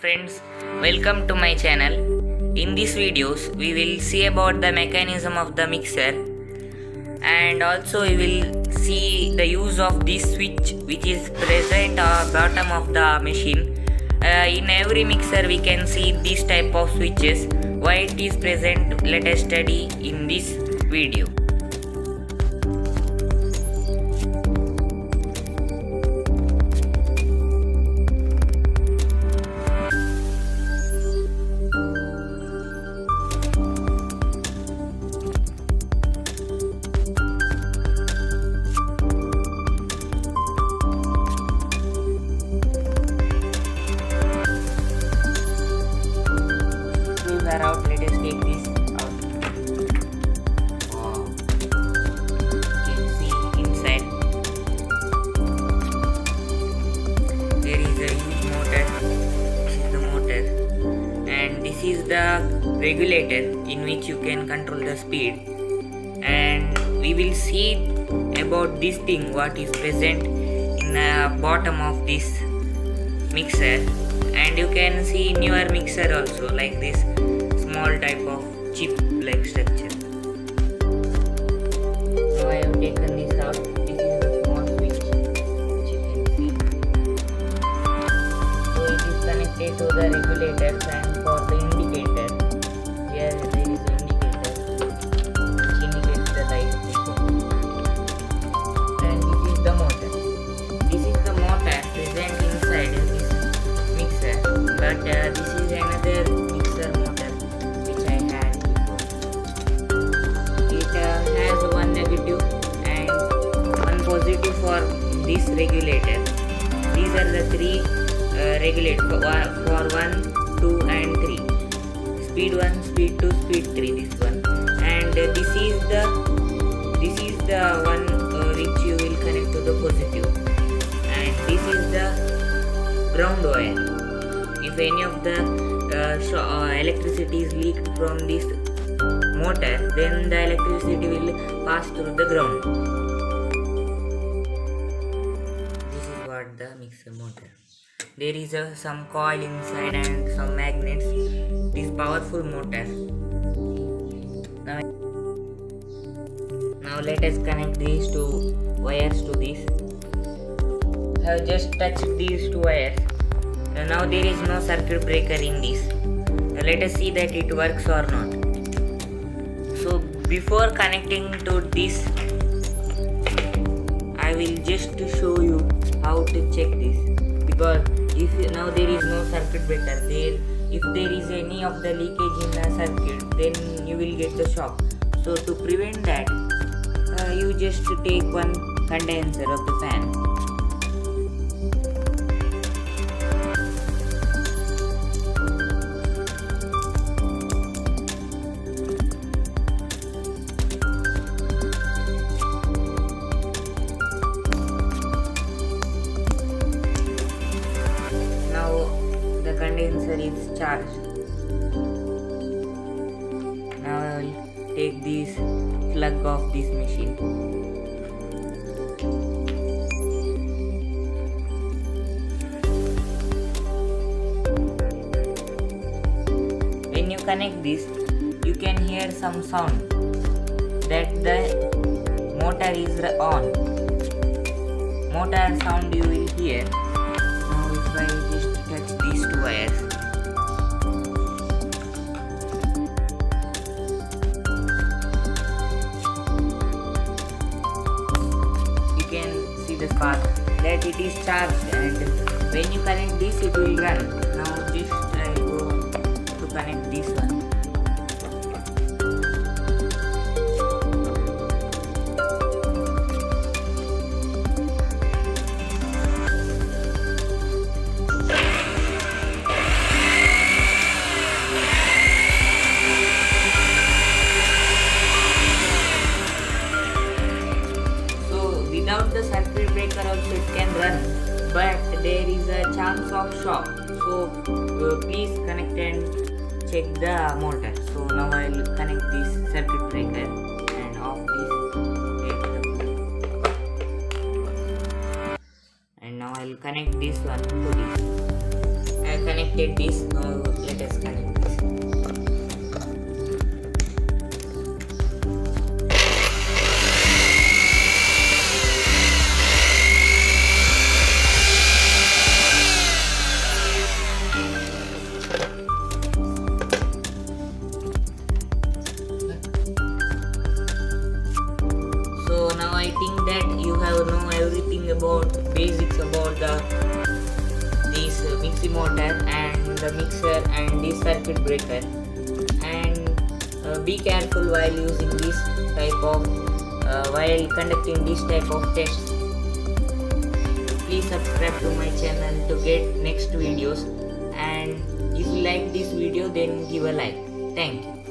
Friends, welcome to my channel. In these videos we will see about the mechanism of the mixer, and also we will see the use of this switch which is present at bottom of the machine. In every mixer we can see this type of switches. Why it is present, let us study in this video. Are out, let us take this out. Wow. You can see inside there is a huge motor. This is the motor, and this is the regulator in which you can control the speed. And we will see about this thing what is present in the bottom of this mixer, and you can see in your mixer also like this small type of chip like structure. Now I have taken this out. This is the small switch which you can see. So it is connected to the regulators, and for the indicator, here there is an indicator which indicates the light. And this is the motor. This is the motor present inside this mixer, but this is another mixer motor which I had before. It has one negative and one positive for this regulator. These are the three regulators for 1, 2 and 3. Speed 1, speed 2, speed 3, this one. And this is the one which you will connect to the positive. And this is the ground wire. If any of the electricity is leaked from this motor, then the electricity will pass through the ground. This is what the mixer motor. There is some coil inside and some magnets. This powerful motor. Now let us connect these two wires to this. I have just touched these two wires. Now there is no circuit breaker in this. Let us see that it works or not. So before connecting to this, I will just show you how to check this, because now there is no circuit breaker there. If there is any of the leakage in the circuit, then you will get the shock. So to prevent that, you just take one condenser of the fan. The condenser is charged. Now I will take this plug of this machine. When you connect this, you can hear some sound that the motor is on. Motor sound you will hear. Now if I just touch these two wires, you can see the spark that it is charged, and when you connect this it will run. Now just I go to connect this one. Without the circuit breaker also it can run, but there is a chance of shock. So please connect and check the motor. So now I will connect this circuit breaker and off this. And now I will connect this one to this. connected this. Now let us connect this. So now I think that you have know everything about basics about this mixie motor and the mixer and this circuit breaker, and be careful while using this type of while conducting this type of tests. Please subscribe to my channel to get next videos, and if you like this video then give a like. Thank you.